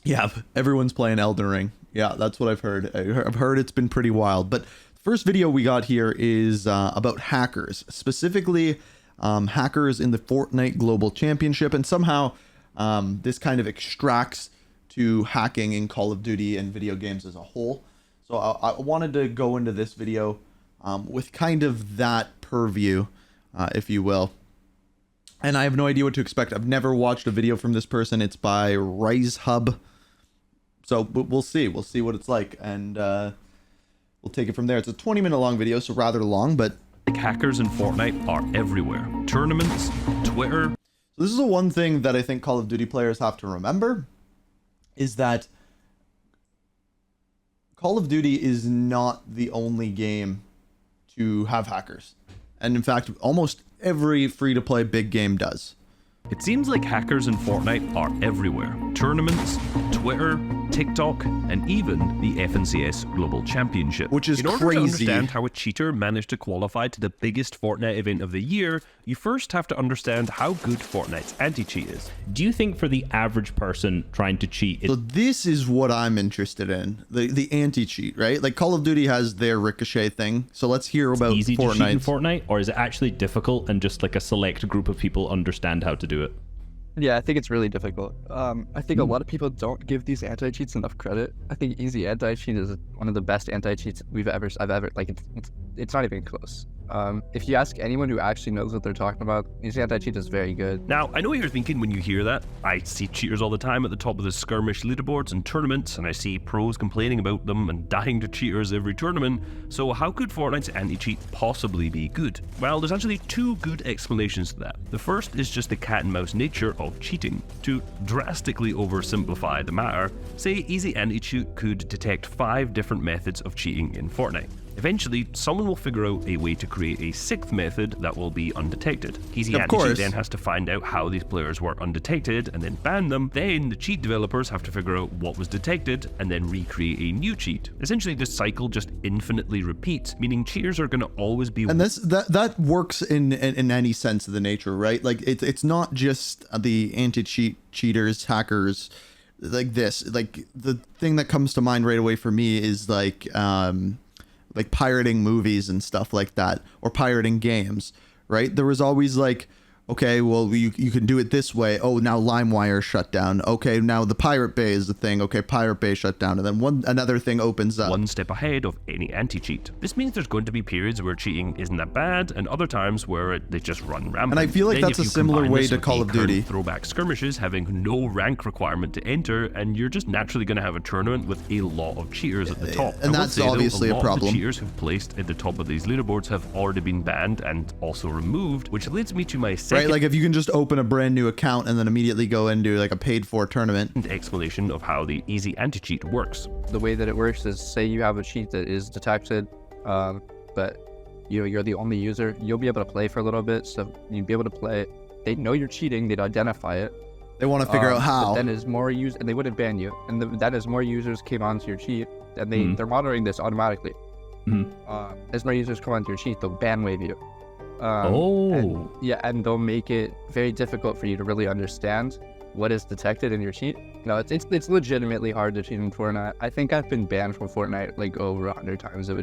Yeah, everyone's playing Elden Ring. Yeah, that's what I've heard. I've heard it's been pretty wild. But the first video we got here is about hackers, specifically hackers in the Fortnite Global Championship. And somehow this kind of extracts to hacking in Call of Duty and video games as a whole. So I wanted to go into this video with kind of that purview, if you will. And I have no idea what to expect. I've never watched a video from this person. It's by RiseHub. So we'll see. We'll see what it's like. And we'll take it from there. It's a 20-minute long video, so rather long, but... Like hackers in Fortnite are everywhere. Tournaments, Twitter. So this is the one thing that I think Call of Duty players have to remember, is that Call of Duty is not the only game to have hackers. And in fact, almost every free-to-play big game does. It seems like hackers in Fortnite are everywhere. Tournaments, Twitter, TikTok, and even the FNCS Global Championship. Which is In order crazy. to understand how a cheater managed to qualify to the biggest Fortnite event of the year, you first have to understand how good Fortnite's anti-cheat is. Do you think for the average person trying to cheat, So this is what I'm interested in. The anti-cheat, right? Like Call of Duty has their Ricochet thing. So let's hear about easy to cheat in Fortnite. Fortnite, or is it actually difficult and just like a select group of people understand how to do it? Yeah, I think it's really difficult. I think a lot of people don't give these anti-cheats enough credit. I think easy anti-cheat is one of the best anti-cheats I've ever like. It's not even close. If you ask anyone who actually knows what they're talking about, easy anti-cheat is very good. Now, I know what you're thinking when you hear that. I see cheaters all the time at the top of the skirmish leaderboards and tournaments, and I see pros complaining about them and dying to cheaters every tournament. So how could Fortnite's anti-cheat possibly be good? Well, there's actually two good explanations to that. The first is just the cat and mouse nature of cheating. To drastically oversimplify the matter, say easy anti-cheat could detect 5 different methods of cheating in Fortnite. Eventually, someone will figure out a way to create a 6th method that will be undetected. Easy anti-cheat then has to find out how these players were undetected and then ban them. Then the cheat developers have to figure out what was detected and then recreate a new cheat. Essentially, this cycle just infinitely repeats, meaning cheaters are going to always be... And that works in any sense of the nature, right? Like it's not just the anti-cheat cheaters, hackers like this. Like the thing that comes to mind right away for me is like pirating movies and stuff like that, or pirating games, right? There was always like, okay, well, you can do it this way. Oh, now LimeWire shut down. Okay, now the Pirate Bay is the thing. Okay, Pirate Bay shut down. And then another thing opens up. One step ahead of any anti-cheat. This means there's going to be periods where cheating isn't that bad, and other times where they just run rampant. And I feel like then that's a similar way to Call of Duty. Throwback skirmishes having no rank requirement to enter, and you're just naturally going to have a tournament with a lot of cheaters at the top. And that's obviously a problem. A lot of the cheaters who've placed at the top of these leaderboards have already been banned and also removed, which leads me to my second... Right, like if you can just open a brand new account and then immediately go into like a paid for tournament. Explanation of how the easy anti-cheat works. The way that it works is, say you have a cheat that is detected, but you're the only user, you'll be able to play for a little bit, so you'd be able to play. They know you're cheating, they'd identify it. They want to figure out how. Then as more users, and they wouldn't ban you, and then as more users came onto your cheat, and they're monitoring this automatically. As more users come onto your cheat, they'll ban wave you. And they'll make it very difficult for you to really understand what is detected in your cheat. No, it's legitimately hard to cheat in Fortnite. I think I've been banned from Fortnite like over 100 times. Oh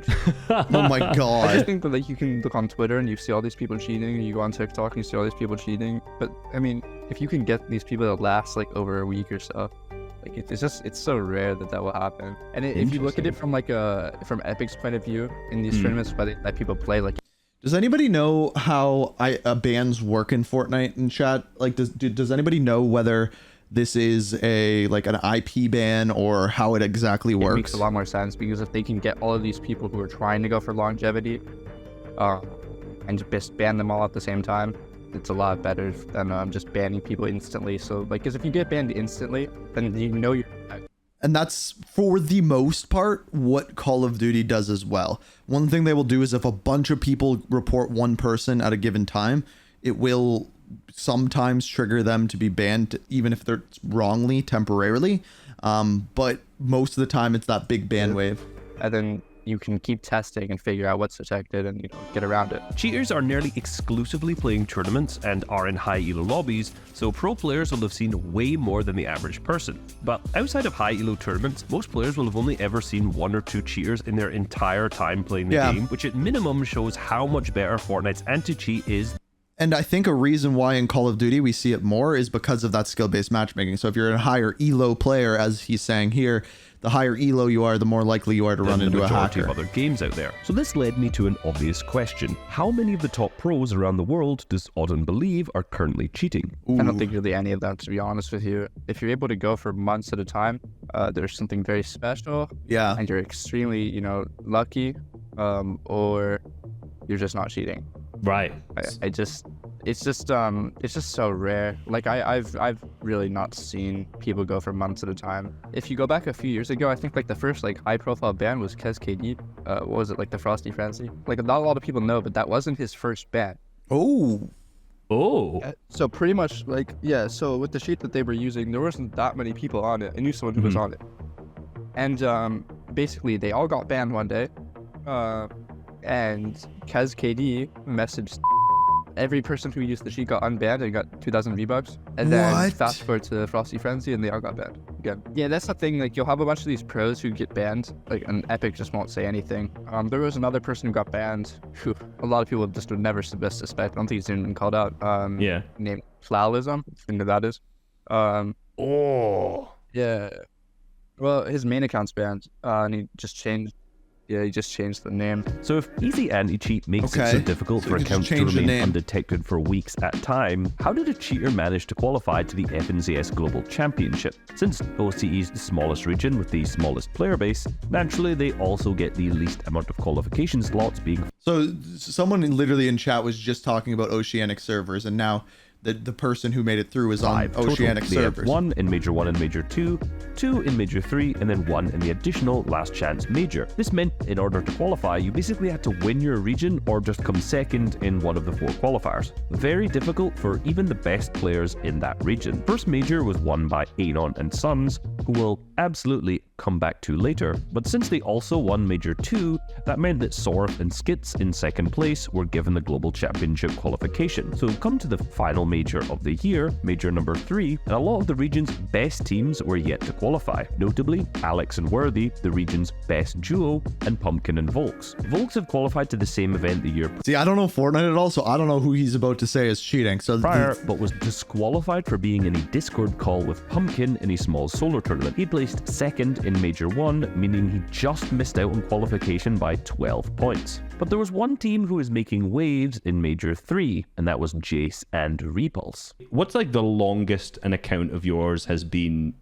my god! I just think that like you can look on Twitter and you see all these people cheating, and you go on TikTok and you see all these people cheating. But I mean, if you can get these people to last like over a week or so, like it's so rare that will happen. And if you look at it from like from Epic's point of view in these tournaments that people play, like. Does anybody know how bans work in Fortnite in chat? Like, does anybody know whether this is an IP ban or how it exactly works? It makes a lot more sense, because if they can get all of these people who are trying to go for longevity, and just ban them all at the same time, it's a lot better than just banning people instantly. So like, because if you get banned instantly, then you know you're. And that's, for the most part, what Call of Duty does as well. One thing they will do is if a bunch of people report one person at a given time, it will sometimes trigger them to be banned, even if they're wrongly, temporarily. But most of the time, it's that big ban wave. And then you can keep testing and figure out what's detected and get around it. Cheaters are nearly exclusively playing tournaments and are in high elo lobbies, so pro players will have seen way more than the average person. But outside of high elo tournaments, most players will have only ever seen 1 or 2 cheaters in their entire time playing the game, which at minimum shows how much better Fortnite's anti-cheat is. And I think a reason why in Call of Duty we see it more is because of that skill-based matchmaking. So if you're a higher elo player, as he's saying here, the higher elo you are, the more likely you are to run into a hacker. Of other games out there. So this led me to an obvious question. How many of the top pros around the world does Auden believe are currently cheating? I don't think really any of them, to be honest with you. If you're able to go for months at a time, there's something very special. Yeah. And you're extremely, lucky, or you're just not cheating. Right. It's just so rare. Like I've really not seen people go for months at a time. If you go back a few years ago, I think like the first high profile ban was KD. What was it, like the Frosty Frenzy? Like not a lot of people know, but that wasn't his first ban. Oh. So pretty much so with the sheet that they were using, there wasn't that many people on it. I knew someone who was on it. And basically they all got banned one day. And KD messaged every person who used the sheet got unbanned and got 2,000 V-Bucks. And then fast forward to Frosty Frenzy and they all got banned again. Yeah, that's the thing. Like you'll have a bunch of these pros who get banned, and Epic just won't say anything. There was another person who got banned who a lot of people just would never suspect. I don't think he's even been called out. Named Flalism. I know that is. Yeah. Well, his main account's banned, and he just changed the name. So if easy anti-cheat makes it so difficult for accounts to remain undetected for weeks at a time, how did a cheater manage to qualify to the FNCS Global Championship? Since OCE is the smallest region with the smallest player base, naturally they also get the least amount of qualification slots being... So someone literally in chat was just talking about Oceanic servers, and now the person who made it through is on Oceanic servers. 1 in Major 1 and Major 2, 2 in Major 3, and then 1 in the additional Last Chance Major. This meant in order to qualify, you basically had to win your region or just come second in one of the 4 qualifiers. Very difficult for even the best players in that region. First Major was won by Anon and Sons, who will absolutely come back to later, but since they also won Major 2, that meant that Sorth and Skits in second place were given the Global Championship qualification. So come to the final Major of the year, Major number 3, and a lot of the region's best teams were yet to qualify, notably Alex and Worthy, the region's best duo, and Pumpkin and Volks. Volks have qualified to the same event the year See, I don't know Fortnite at all, so I don't know who he's about to say is cheating. So prior, but was disqualified for being in a Discord call with Pumpkin in a small solo tournament. He placed second in Major 1, meaning he just missed out on qualification by 12 points. But there was one team who was making waves in Major 3, and that was Jace and Repulse. What's like the longest an account of yours has been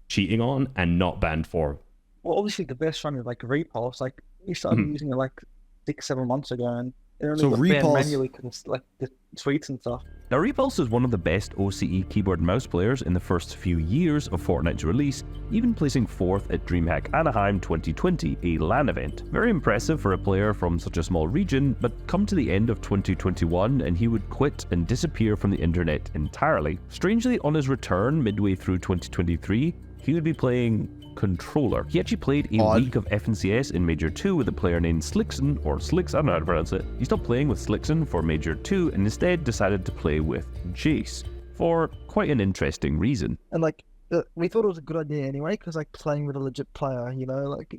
cheating on and not banned for? Well, obviously the best one is like Repulse. Like we started using it like 6-7 months ago, and it only got banned manually because like the tweets and stuff. Now, Repulse is one of the best OCE keyboard and mouse players in the first few years of Fortnite's release, even placing 4th at DreamHack Anaheim 2020, a LAN event. Very impressive for a player from such a small region, but come to the end of 2021 and he would quit and disappear from the internet entirely. Strangely, on his return midway through 2023, he would be playing Controller. He actually played a week of FNCS in Major 2 with a player named Slickson, or Slicks, I don't know how to pronounce it. He stopped playing with Slickson for Major 2 and instead decided to play with Jace, for quite an interesting reason. And like, we thought it was a good idea anyway, because like playing with a legit player, like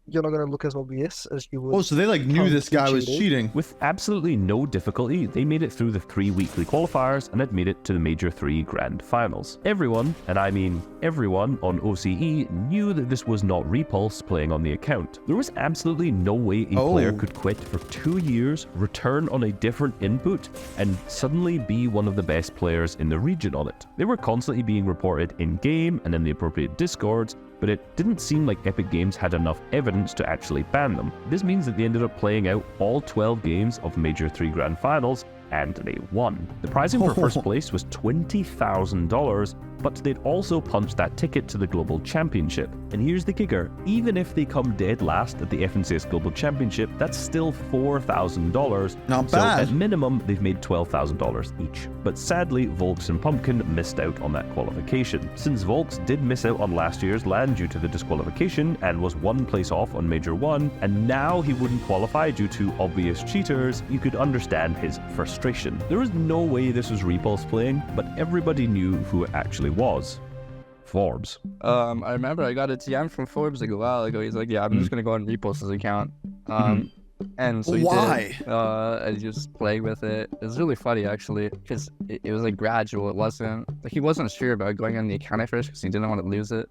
you're not going to look as obvious as you would. Oh, so they like knew this guy was cheating. With absolutely no difficulty, they made it through the 3 weekly qualifiers and had made it to the Major 3 Grand Finals. Everyone, and I mean everyone on OCE, knew that this was not Repulse playing on the account. There was absolutely no way a player could quit for 2 years, return on a different input, and suddenly be one of the best players in the region on it. They were constantly being reported in-game and in the appropriate Discords, but it didn't seem like Epic Games had enough evidence to actually ban them. This means that they ended up playing out all 12 games of Major 3 Grand Finals, and they won. The prizing for first place was $20,000, but they'd also punched that ticket to the Global Championship. And here's the kicker, even if they come dead last at the FNCS Global Championship, that's still $4,000. Not so bad. at minimum, they've made $12,000 each. But sadly, Volks and Pumpkin missed out on that qualification. Since Volks did miss out on last year's LAN due to the disqualification and was 1 place off on Major 1, and now he wouldn't qualify due to obvious cheaters, you could understand his frustration. There was no way this was Repulse playing, but everybody knew who it actually was. Forbes. I remember I got a TM from Forbes like a while ago. He's like, yeah, I'm just gonna go on Repulse's account. And so he Why? did. And he just played with it. It was really funny actually, because it was like gradual. It wasn't like he wasn't sure about going on the account at first because he didn't want to lose it.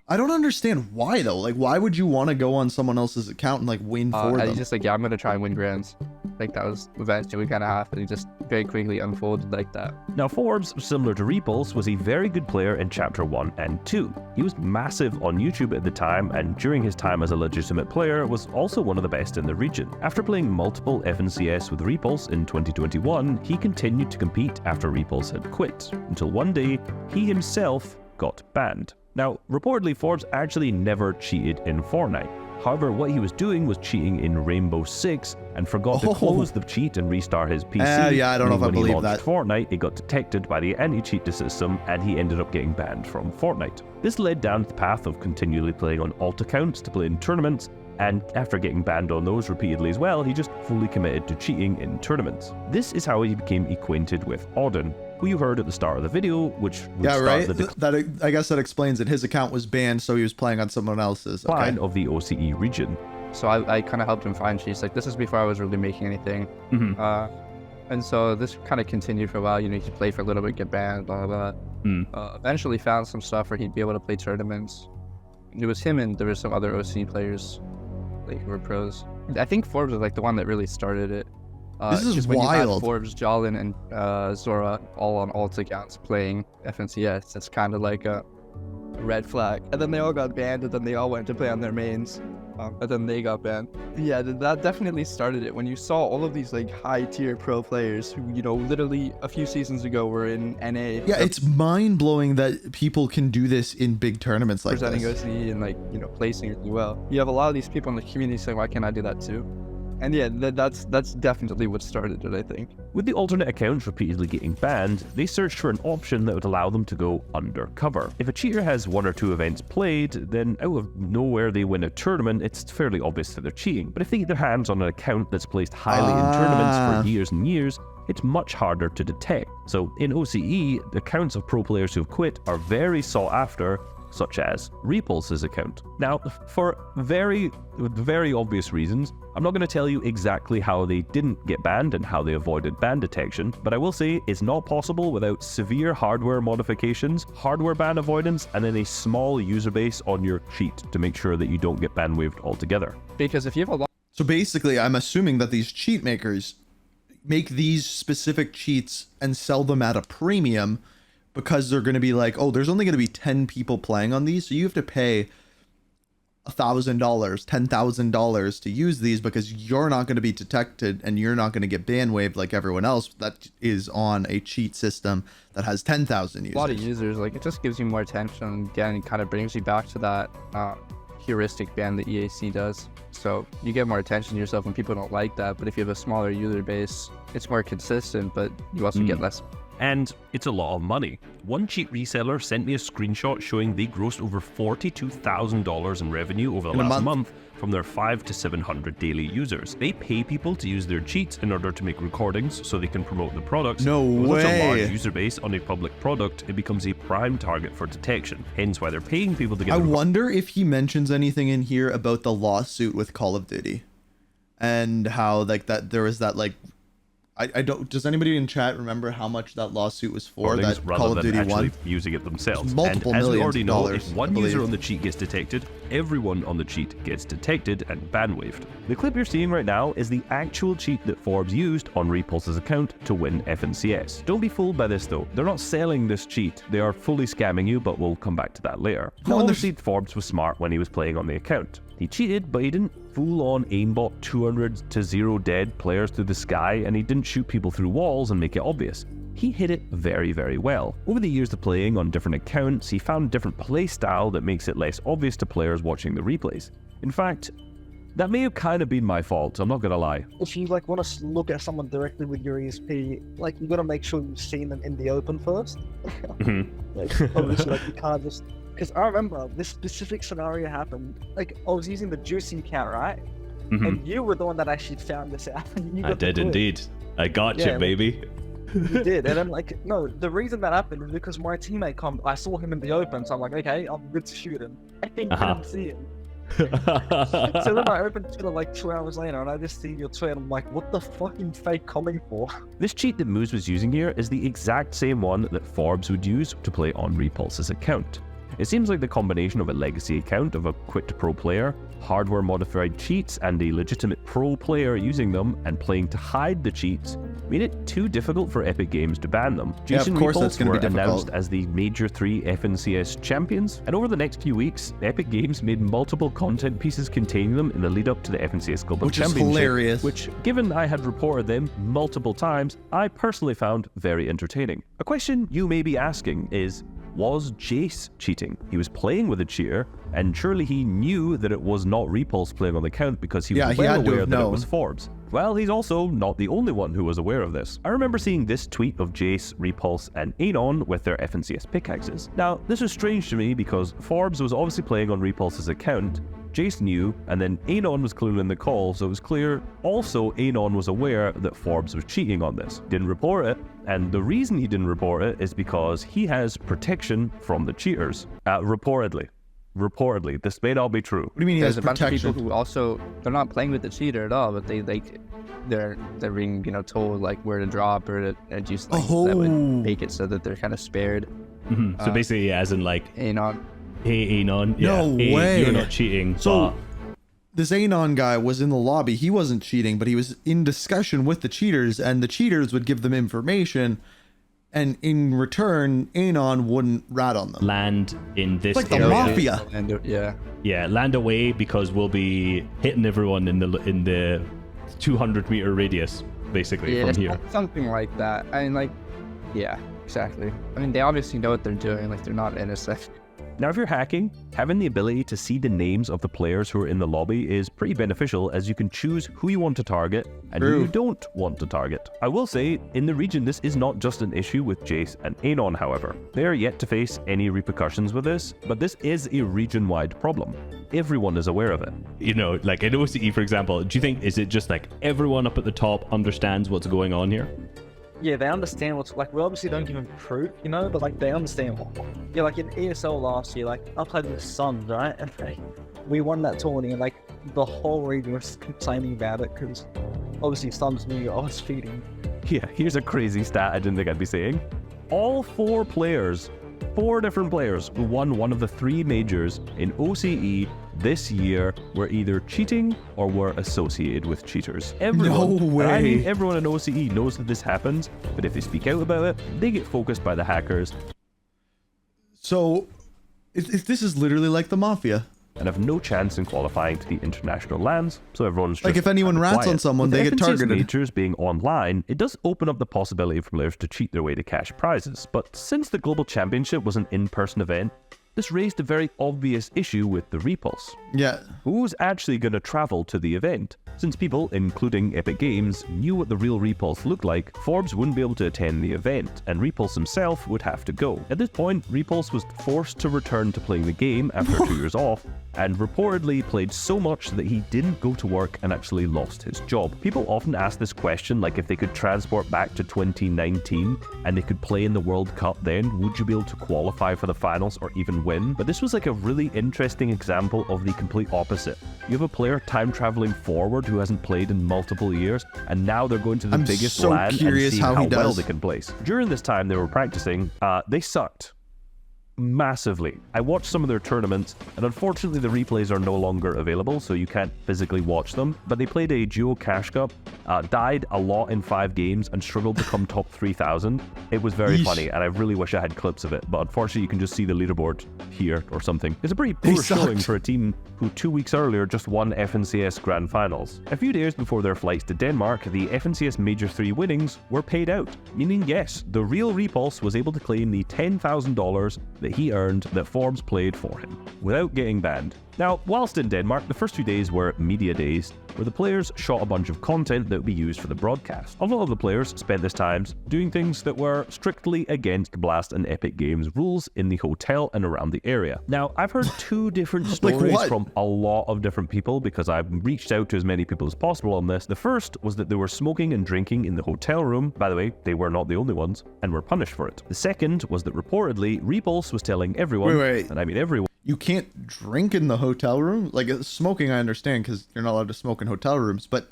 I don't understand why though. Like, why would you want to go on someone else's account and like win for And them? he's just like, yeah, I'm gonna try and win grands. Like that was eventually kind of happened. It just very quickly unfolded like that. Now Forbes, similar to Repulse, was a very good player in Chapter 1 and 2. He was massive on YouTube at the time, and during his time as a legitimate player was also one of the best in the region. After playing multiple FNCS with Repulse in 2021, he continued to compete after Repulse had quit, until one day he himself got banned. Now, reportedly Forbes actually never cheated in Fortnite. However, what he was doing was cheating in Rainbow Six and forgot to close the cheat and restart his PC. Yeah, I don't know if I When he believe launched that. Fortnite, it got detected by the anti-cheat system and he ended up getting banned from Fortnite. This led down the path of continually playing on alt accounts to play in tournaments, and after getting banned on those repeatedly as well, he just fully committed to cheating in tournaments. This is how he became acquainted with Auden, who you heard at the start of the video, which would Yeah, start right. the That I guess that explains it. His account was banned, so he was playing on someone else's. decline Okay. of the OCE region. So I kind of helped him find cheats. Like this is before I was really making anything. And so this kind of continued for a while. You know, he'd play for a little bit, get banned, blah blah blah. Eventually found some stuff where he'd be able to play tournaments. It was him and there were some other OC players, like who were pros. I think Forbes was like the one that really started it. This is 'cause when you had wild. Forbes, Jolin, and Zora all on alt accounts playing FNCS, it's kind of like a red flag. And then they all got banned, and then they all went to play on their mains. And then they got banned. Yeah, that definitely started it. When you saw all of these like high tier pro players who, you know, literally a few seasons ago were in NA. Yeah, it's mind blowing that people can do this in big tournaments like presenting this. OC and like, you know, placing really well. You have a lot of these people in the community saying, why can't I do that too? And yeah, that's definitely what started it, I think. With the alternate accounts repeatedly getting banned, they searched for an option that would allow them to go undercover. If a cheater has 1 or 2 events played, then out of nowhere they win a tournament, it's fairly obvious that they're cheating. But if they get their hands on an account that's placed highly in tournaments for years and years, it's much harder to detect. So in OCE, the accounts of pro players who've quit are very sought after, such as Repulse's account. Now, for very obvious reasons, I'm not going to tell you exactly how they didn't get banned and how they avoided ban detection, but I will say it's not possible without severe hardware modifications, hardware ban avoidance, and then a small user base on your cheat to make sure that you don't get ban waived altogether. Because if you have a lot So basically, I'm assuming that these cheat makers make these specific cheats and sell them at a premium because they're going to be like, oh, there's only going to be 10 people playing on these, so you have to pay $1,000, $10,000 to use these because you're not going to be detected and you're not going to get ban waived like everyone else that is on a cheat system that has 10,000 users. a lot of users, like it just gives you more attention. Again, it kind of brings you back to that heuristic ban that EAC does. So you get more attention to yourself when people don't like that. But if you have a smaller user base, it's more consistent, but you also get less. And it's a lot of money. One cheat reseller sent me a screenshot showing they grossed over $42,000 in revenue over the In a last month? month from their 500 to 700 daily users. They pay people to use their cheats in order to make recordings so they can promote the products. No With such a way. large user base on a public product, it becomes a prime target for detection. Hence why they're paying people to get I the wonder if he mentions anything in here about the lawsuit with Call of Duty and how like that there was that like I don't. Does anybody in chat remember how much that lawsuit was for? recordings That rather Call of than Duty actually won. using it themselves. Multiple and as we millions already of know, dollars, if I one user believe. on the cheat gets detected, everyone on the cheat gets detected and ban waived. The clip you're seeing right now is the actual cheat that Forbes used on Repulse's account to win FNCS. Don't be fooled by this though. They're not selling this cheat. They are fully scamming you, but we'll come back to that later. No, Now, and obviously, Forbes was smart when he was playing on the account. He cheated, but he didn't full-on aimbot 200 to 0 dead players through the sky, and he didn't shoot people through walls and make it obvious. he hit it very, very well. Over the years of playing on different accounts, he found a different play style that makes it less obvious to players watching the replays. In fact, that may have kind of been my fault, I'm not gonna lie. If you like want to look at someone directly with your ESP, like you gotta make sure you've seen them in the open first. Like obviously, like you can't just. Because I remember this specific scenario happened. Like I was using the juicing account, right? And you were the one that actually found this out. And you got I did indeed. I got you, baby. You did, and I'm like, no. The reason that happened is because my teammate I saw him in the open, so I'm like, okay, I'm good to shoot him. I think I didn't see him. So then I opened Twitter like 2 hours later, and I just see your tweet. I'm like, what the fucking fake coming for? This cheat that Moose was using here is the exact same one that Forbes would use to play on Repulse's account. It seems like the combination of a legacy account of a quit pro player, hardware modified cheats, and a legitimate pro player using them and playing to hide the cheats made it too difficult for Epic Games to ban them. Yeah, of course that's going to be announced difficult. as the Major 3 FNCS champions, and over the next few weeks, Epic Games made multiple content pieces containing them in the lead up to the FNCS Global Which is Championship, hilarious. which, given I had reported them multiple times, I personally found very entertaining. A question you may be asking is, was Jace cheating? He was playing with a cheater, and surely he knew that it was not Repulse playing on the account because he was well aware that it was Forbes. Well, he's also not the only one who was aware of this. I remember seeing this tweet of Jace, Repulse, and Anon with their FNCS pickaxes. Now, this was strange to me because Forbes was obviously playing on Repulse's account, Jace knew, and then Anon was clearly in the call, so it was clear also Anon was aware that Forbes was cheating on this. Didn't report it, and the reason he didn't report it is because he has protection from the cheaters. Reportedly. This may not be true. What do you mean he has There's a bunch of protection? people who also, they're not playing with the cheater at all, but they're being, you know, told like where to drop or to do something that would make it so that they're kind of spared. So basically, as in like, Anon. hey Anon, No way. you're not cheating. So but this Anon guy was in the lobby. He wasn't cheating, but he was in discussion with the cheaters, and the cheaters would give them information, and in return, Anon wouldn't rat on them. land in this It's like the area. Mafia. And Yeah, land away because we'll be hitting everyone in the 200-meter radius, basically, from here. something like that. I mean, like, yeah, exactly. I mean, they obviously know what they're doing. Like, they're not innocent. Now, if you're hacking, having the ability to see the names of the players who are in the lobby is pretty beneficial, as you can choose who you want to target and who you don't want to target. I will say, in the region, this is not just an issue with Jace and Anon, however. They are yet to face any repercussions with this, but this is a region-wide problem. Everyone is aware of it. You know, like in OCE, for example, do you think, is it just like everyone up at the top understands what's going on here? Yeah, they understand what's like. We obviously don't give them proof, you know, but like they understand. Yeah, like in ESL last year, like I played with the Suns, right? And we won that tournament, and like the whole region was complaining about it because obviously Suns knew I was feeding. Yeah, here's a crazy stat I didn't think I'd be saying. All four different players who won one of the 3 majors in OCE this year were either cheating or were associated with cheaters. Everyone, No way. I mean, everyone in OCE knows that this happens, but if they speak out about it, they get focused by the hackers So, this is literally like the Mafia. and have no chance in qualifying to the international lands, so everyone's just Like if anyone rats quiet. on someone, With they get FNCS targeted. majors being online, it does open up the possibility for players to cheat their way to cash prizes, but since the Global Championship was an in-person event, this raised a very obvious issue with the Repulse. Yeah. Who's actually going to travel to the event? Since people, including Epic Games, knew what the real Repulse looked like, Forbes wouldn't be able to attend the event, and Repulse himself would have to go. At this point, Repulse was forced to return to playing the game after 2 years off, and reportedly played so much that he didn't go to work and actually lost his job. People often ask this question, like if they could transport back to 2019 and they could play in the World Cup then, would you be able to qualify for the finals or even win? But this was like a really interesting example of the complete opposite. You have a player time traveling forward who hasn't played in multiple years, and now they're going to the I'm biggest so LAN and curious seeing how how he well does. they can place. During this time they were practicing, they sucked. massively. I watched some of their tournaments, and unfortunately the replays are no longer available, so you can't physically watch them. But they played a duo cash cup, died a lot in 5 games, and struggled to come top 3,000. It was very funny, and I really wish I had clips of it, but unfortunately you can just see the leaderboard here or something. It's a pretty poor showing for a team who 2 weeks earlier just won FNCS Grand Finals. A few days before their flights to Denmark, the FNCS Major 3 winnings were paid out, meaning yes, the real Repulse was able to claim the $10,000 that he earned that Forbes played for him, without getting banned. Now, whilst in Denmark, the first 2 days were media days, where the players shot a bunch of content that would be used for the broadcast. A lot of the players spent this time doing things that were strictly against Blast and Epic Games rules in the hotel and around the area. Now, I've heard 2 different stories from a lot of different people because I've reached out to as many people as possible on this. The first was that they were smoking and drinking in the hotel room. By the way, they were not the only ones and were punished for it. The second was that reportedly Repulse was telling everyone, and I mean everyone, you can't drink in the hotel room? Like, smoking, I understand, because you're not allowed to smoke in hotel rooms, but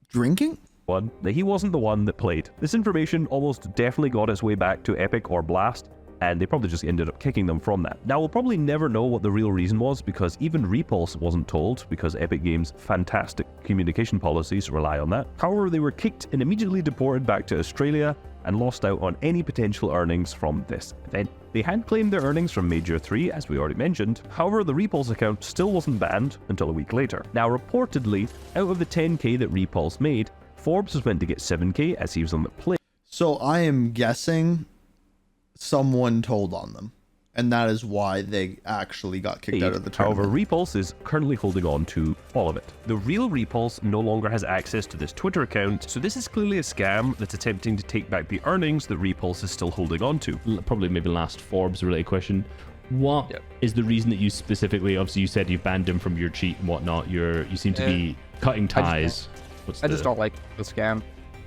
drinking? that he wasn't the one that played. This information almost definitely got its way back to Epic or Blast, and they probably just ended up kicking them from that. Now, we'll probably never know what the real reason was, because even Repulse wasn't told, because Epic Games' fantastic communication policies rely on that. However, they were kicked and immediately deported back to Australia, and lost out on any potential earnings from this event. They had claimed their earnings from Major 3, as we already mentioned. However, the Repulse account still wasn't banned until a week later. Now, reportedly, out of the 10k that Repulse made, Forbes was meant to get 7k as he was on the play. So I am guessing someone told on them, and that is why they actually got kicked out of the tournament. However, Repulse is currently holding on to all of it. The real Repulse no longer has access to this Twitter account, so this is clearly a scam that's attempting to take back the earnings that Repulse is still holding on to. Probably maybe last Forbes related question. What is the reason that you specifically, obviously you said you've banned him from your cheat and whatnot, you seem to be cutting ties. I just don't like the scam.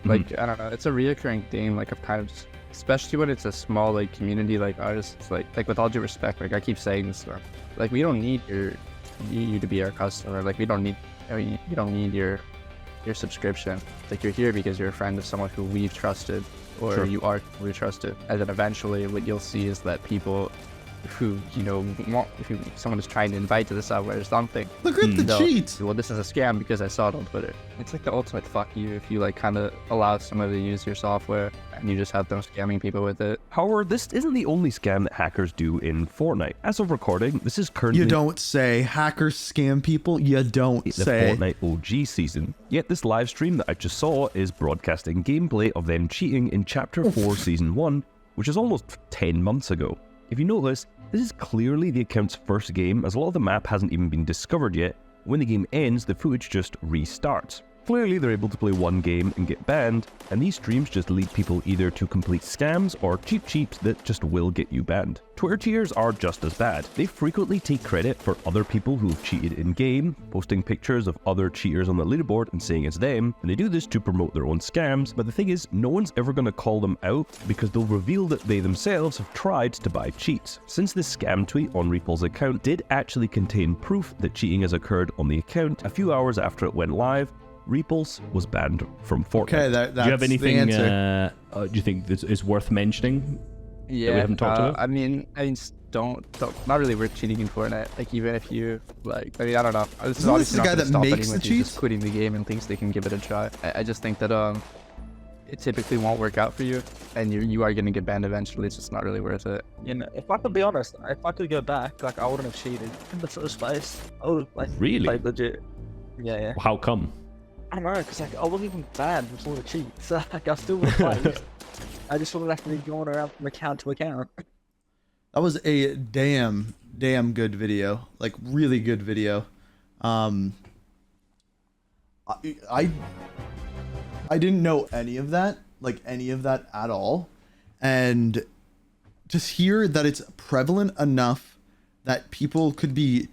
Like, I don't know, it's a reoccurring theme. Like, I've kind of just, especially when it's a small like community like ours, it's like with all due respect, like I keep saying this stuff, like we don't need you to be our customer. Like we don't need, you don't need your subscription. Like you're here because you're a friend of someone who we've trusted, or you are we trusted. And then eventually what you'll see is that people who, you know, who someone is trying to invite to the server or something. Look at the cheats. Well, this is a scam because I saw it on Twitter. It's like the ultimate fuck you if you like kind of allow someone to use your software and you just have them scamming people with it. However, this isn't the only scam that hackers do in Fortnite. As of recording, this is currently... You don't say. Hackers scam people? You don't say. The Fortnite OG season. Yet this live stream that I just saw is broadcasting gameplay of them cheating in Chapter 4 Season 1, which is almost 10 months ago. If you notice, this is clearly the account's first game, as a lot of the map hasn't even been discovered yet. When the game ends, the footage just restarts. Clearly, they're able to play one game and get banned, and these streams just lead people either to complete scams or cheap cheats that just will get you banned. Twitter cheaters are just as bad. They frequently take credit for other people who've cheated in-game, posting pictures of other cheaters on the leaderboard and saying it's them, and they do this to promote their own scams, but the thing is, no one's ever going to call them out because they'll reveal that they themselves have tried to buy cheats. Since this scam tweet on Repulse's account did actually contain proof that cheating has occurred on the account, a few hours after it went live, Repulse was banned from Fortnite. Okay, that's do you have anything? the Do you think this is worth mentioning? Yeah, that we haven't talked about? I mean, don't not really worth cheating in Fortnite. Like even if you like, I mean, I don't know. This is obviously the not guy gonna that stop makes anyone the who's cheats? just quitting the game and thinks they can give it a try. I just think that it typically won't work out for you, and you are gonna get banned eventually. It's just not really worth it. You know, if I could be honest, if I could go back, like I wouldn't have cheated in the first place. I would have like Really? played legit. Yeah. How come? I don't know, because like, I wasn't even banned before the cheat, so like, I still would have played. I just wouldn't have to be going around from account to account. That was a damn good video. Like, really good video. I didn't know any of that, at all. And just hear that it's prevalent enough that people could be...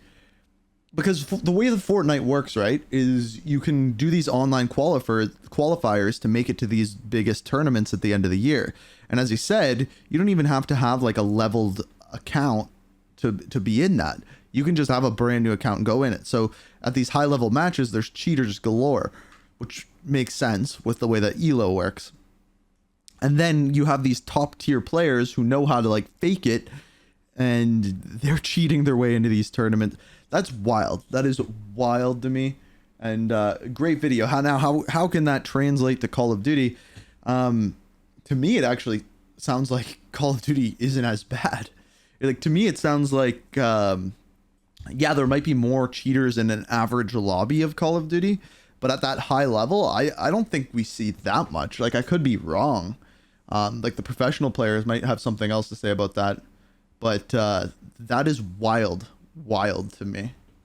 Because the way the Fortnite works, right, is you can do these online qualifiers to make it to these biggest tournaments at the end of the year. And as you said, you don't even have to have like a leveled account to be in that. You can just have a brand new account and go in it. So at these high level matches, there's cheaters galore, which makes sense with the way that ELO works. And then you have these top tier players who know how to like fake it, and they're cheating their way into these tournaments. That's wild. That is wild to me. And great video. How can that translate to Call of Duty? To me, it actually sounds like Call of Duty isn't as bad. Like, to me, it sounds like, yeah, there might be more cheaters in an average lobby of Call of Duty, but at that high level, I don't think we see that much. Like, I could be wrong. Like, the professional players might have something else to say about that, but that is wild to me.